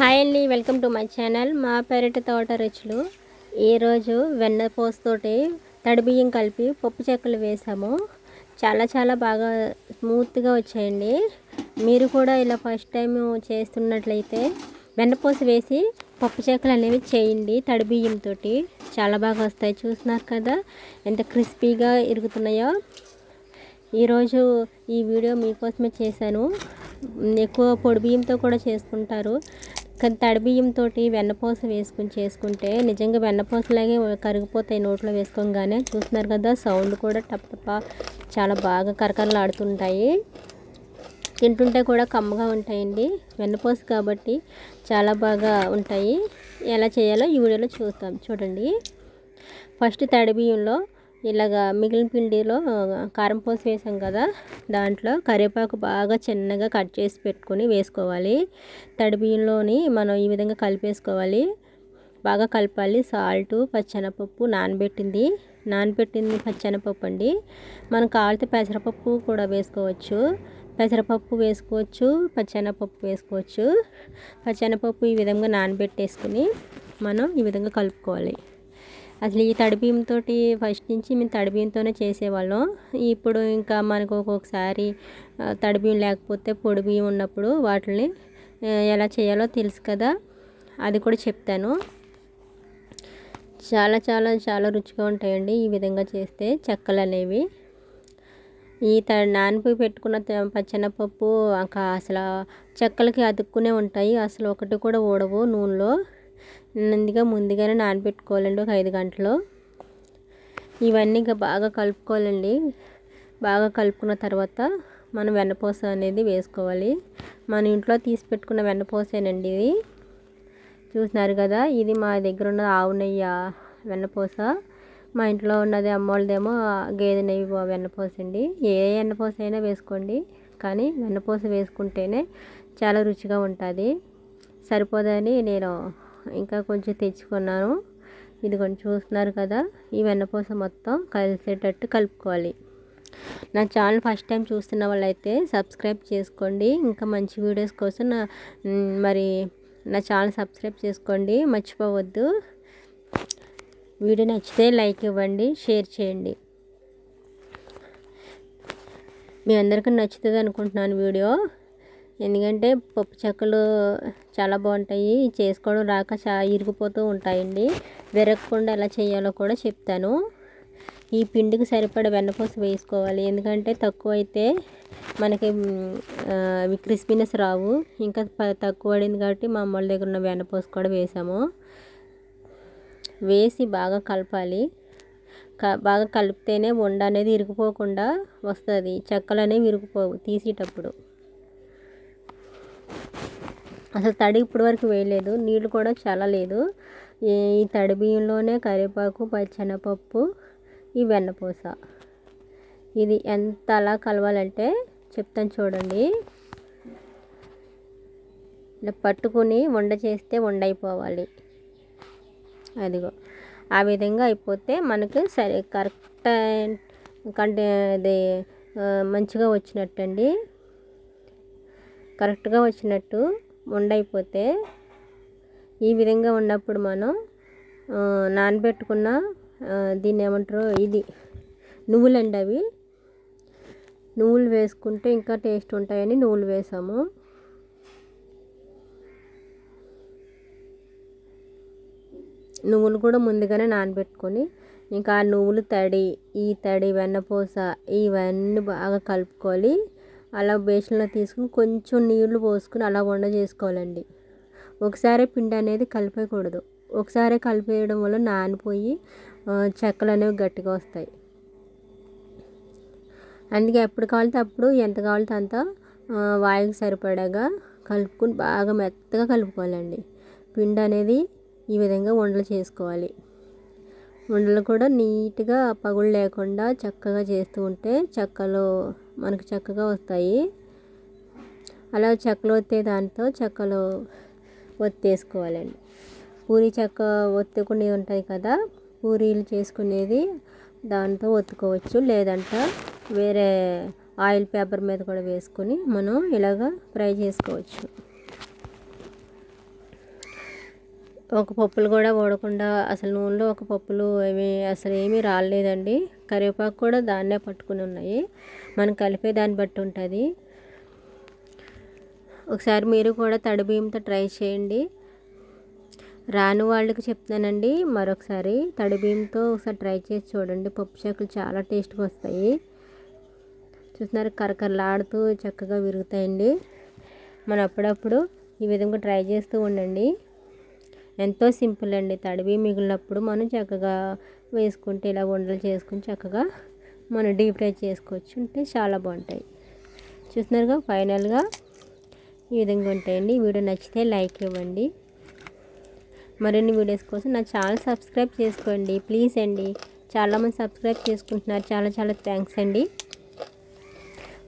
Hi అండి, welcome to my channel మా పెరటి తోట రుచులు. ఈరోజు వెన్నపూసతోటి తడి బియ్యం కలిపి పప్పు చెక్కలు వేసాము. చాలా బాగా స్మూత్గా వచ్చాయండి. మీరు కూడా ఇలా ఫస్ట్ టైం చేస్తున్నట్లయితే వెన్నపూస వేసి పప్పు చెక్కలు అనేవి చేయండి. తడి బియ్యంతో చాలా బాగా వస్తాయి. చూస్తున్నారు కదా ఎంత క్రిస్పీగా ఇరుగుతున్నాయో. ఈరోజు ఈ వీడియో మీకోసమే చేశాను. ఎక్కువ పొడి బియ్యంతో కూడా చేసుకుంటారు, కానీ తడి బియ్యంతో వెన్నపూస వేసుకుని చేసుకుంటే నిజంగా వెన్నపూసలాగే కరిగిపోతాయి నోట్లో వేసుకోగానే. చూస్తున్నారు కదా సౌండ్ కూడా టప్ చాలా బాగా కరకరలాడుతుంటాయి. తింటుంటే కూడా కమ్మగా ఉంటాయండి. వెన్నపూస కాబట్టి చాలా బాగా ఉంటాయి. ఎలా చేయాలో ఈ వీడియోలో చూడండి. ఫస్ట్ తడి బియ్యంలో ఇలాగా మిగిలిన పిండిలో కారం పోసి వేసాం కదా, దాంట్లో కరివేపాకు బాగా చిన్నగా కట్ చేసి పెట్టుకొని వేసుకోవాలి. తడి బియ్యంలోని మనం ఈ విధంగా కలిపేసుకోవాలి. బాగా కలపాలి. సాల్టు, పచ్చెనపప్పు, నానబెట్టింది పచ్చెనపప్పు అండి. మనం కావాలితే పెసరపప్పు కూడా వేసుకోవచ్చు. పెసరపప్పు వేసుకోవచ్చు, పచ్చెనపప్పు వేసుకోవచ్చు. పచ్చెనపప్పు ఈ విధంగా నానబెట్టేసుకుని మనం ఈ విధంగా కలుపుకోవాలి. అసలు ఈ తడి బియ్యంతో ఫస్ట్ నుంచి మేము తడి బియ్యంతోనే చేసేవాళ్ళం. ఇప్పుడు ఇంకా మనకు ఒక్కొక్కసారి తడి బియ్యం లేకపోతే పొడి బియ్యం ఉన్నప్పుడు వాటిని ఎలా చేయాలో తెలుసు కదా, అది కూడా చెప్తాను. చాలా రుచిగా ఉంటాయండి ఈ విధంగా చేస్తే చెక్కలు అనేవి. ఈ నానిపోయి పెట్టుకున్న పచ్చెనపప్పు అసలు చెక్కలకి అతుక్కునే ఉంటాయి. అసలు ఒకటి కూడా ఊడవు నూనెలో. ముందుగానే నానబెట్టుకోవాలండి ఒక 5 గంటలు. ఇవన్నీ బాగా కలుపుకోవాలండి. బాగా కలుపుకున్న తర్వాత మనం వెన్నపూస అనేది వేసుకోవాలి. మన ఇంట్లో తీసి పెట్టుకున్న వెన్నపూసేనండి ఇది. చూస్తున్నారు కదా, ఇది మా దగ్గర ఉన్న ఆవు నెయ్యి వెన్నపూస. మా ఇంట్లో ఉన్నది అమ్మోళ్ళదేమో గేదె నెయ్యి వెన్నపూస అండి. ఏ వెన్నపూస అయినా వేసుకోండి, కానీ వెన్నపూస వేసుకుంటేనే చాలా రుచిగా ఉంటుంది. సరిపోదని నేను ఇంకా కొంచెం తెచ్చుకున్నాను. ఇది కొంచెం చూస్తున్నారు కదా, ఈ వెన్నపూస మొత్తం కలిసేటట్టు కలుపుకోవాలి. నా ఛానల్ ఫస్ట్ టైం చూస్తున్న వాళ్ళైతే సబ్స్క్రైబ్ చేసుకోండి. ఇంకా మంచి వీడియోస్ కోసం నా ఛానల్ సబ్స్క్రైబ్ చేసుకోండి, మర్చిపోవద్దు. వీడియో నచ్చితే లైక్ ఇవ్వండి, షేర్ చేయండి. మీ అందరికీ నచ్చుతుంది అనుకుంటున్నాను వీడియో. ఎందుకంటే పప్పు చెక్కలు చాలా బాగుంటాయి. చేసుకోవడం రాక ఇరిగిపోతూ ఉంటాయండి. విరగకుండా ఎలా చేయాలో కూడా చెప్తాను. ఈ పిండికి సరిపడా వెన్నపూస వేసుకోవాలి. ఎందుకంటే తక్కువ అయితే మనకి క్రిస్పీనెస్ రావు. ఇంకా తక్కువ పడింది కాబట్టి మా అమ్మ వాళ్ళ దగ్గర ఉన్న వెన్నపూస కూడా వేసాము. వేసి బాగా కలపాలి. బాగా కలిపితేనే ఉండ అనేది ఇరిగిపోకుండా వస్తుంది. చెక్కలు అనేవి ఇరిగిపోవు తీసేటప్పుడు. అసలు తడి ఇప్పటి వరకు వేయలేదు, నీళ్ళు కూడా చాలా లేదు. ఈ తడి బియ్యంలోనే కరివేపాకు, పచ్చెనపప్పు, ఈ వెన్నపూస, ఇది ఎంత అలా కలవాలంటే చెప్తాను చూడండి. ఇలా పట్టుకుని వండ చేస్తే వండ అయిపోవాలి. అదిగో ఆ విధంగా అయిపోతే మనకు సరే కరెక్ట్ కంటే అది మంచిగా వచ్చినట్టు అండి. కరెక్ట్గా వచ్చినట్టు వండైపోతే ఈ విధంగా ఉన్నప్పుడు మనం నానబెట్టుకున్న దీన్ని ఏమంటారు, ఇది నువ్వులండి. అవి నువ్వులు వేసుకుంటే ఇంకా టేస్ట్ ఉంటాయని నువ్వులు వేసాము. నువ్వులు కూడా ముందుగానే నానబెట్టుకొని ఇంకా ఆ నువ్వులు ఈ తడి వెన్నపూస ఇవన్నీ బాగా కలుపుకోవాలి. అలా బేషన్లో తీసుకుని కొంచెం నీళ్లు పోసుకుని అలా వండ చేసుకోవాలండి. ఒకసారి పిండి అనేది కలిపేయకూడదు. ఒకసారి కలిపేయడం వల్ల నానిపోయి చెక్కలు అనేవి గట్టిగా వస్తాయి. అందుకే ఎప్పుడు కావాలితే అప్పుడు ఎంత కావాలితే అంత వాయికి సరిపడాగా కలుపుకుని బాగా మెత్తగా కలుపుకోవాలండి. పిండి అనేది ఈ విధంగా ఉండలు చేసుకోవాలి. ఉండలు కూడా నీట్గా పగులు లేకుండా చక్కగా చేస్తూ ఉంటే చెక్కలు మనకు చక్కగా వస్తాయి. అలా చెక్కలు ఒత్తే దాంతో చెక్కలు ఒత్తేసుకోవాలండి. పూరీ చెక్క ఒత్తుకునే ఉంటాయి కదా, పూరీలు చేసుకునేది దాంతో ఒత్తుకోవచ్చు. లేదంటే వేరే ఆయిల్ పేపర్ మీద కూడా వేసుకొని మనం ఇలాగా ఫ్రై చేసుకోవచ్చు. ఒక పప్పులు కూడా ఓడకుండా అసలు నూనెలో ఒక పప్పులు అసలు ఏమీ రాలేదండి. కరివేపాకు కూడా దాన్నే పట్టుకుని ఉన్నాయి. మనం కలిపే దాన్ని బట్టి ఉంటుంది. ఒకసారి మీరు కూడా తడి బియ్యంతో ట్రై చేయండి. రాని వాళ్ళకి చెప్తానండి మరొకసారి, తడి బియ్యంతో ఒకసారి ట్రై చేసి చూడండి. పప్పు చెక్కలు చాలా టేస్ట్గా వస్తాయి. చూస్తున్నారు, కరకరలాడుతూ చక్కగా విరుగుతాయండి. మనం అప్పుడప్పుడు ఈ విధంగా ట్రై చేస్తూ ఉండండి. ఎంతో సింపుల్ అండి. తడివి మిగిలినప్పుడు మనం చక్కగా వేసుకుంటే ఇలా ఉండలు చేసుకుని చక్కగా మనం డీప్ ఫ్రై చేసుకోవచ్చు. అంటే చాలా బాగుంటాయి. చూస్తున్నారుగా, ఫైనల్గా ఈ విధంగా ఉంటాయండి. ఈ వీడియో నచ్చితే లైక్ ఇవ్వండి. మరిన్ని వీడియోస్ కోసం నా ఛానల్ సబ్స్క్రైబ్ చేసుకోండి ప్లీజ్ అండి. చాలామంది సబ్స్క్రైబ్ చేసుకుంటున్నారు. చాలా చాలా థ్యాంక్స్ అండి.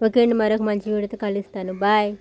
ఓకే అండి, మరొక మంచి వీడియోతో కలుస్తాను. బాయ్.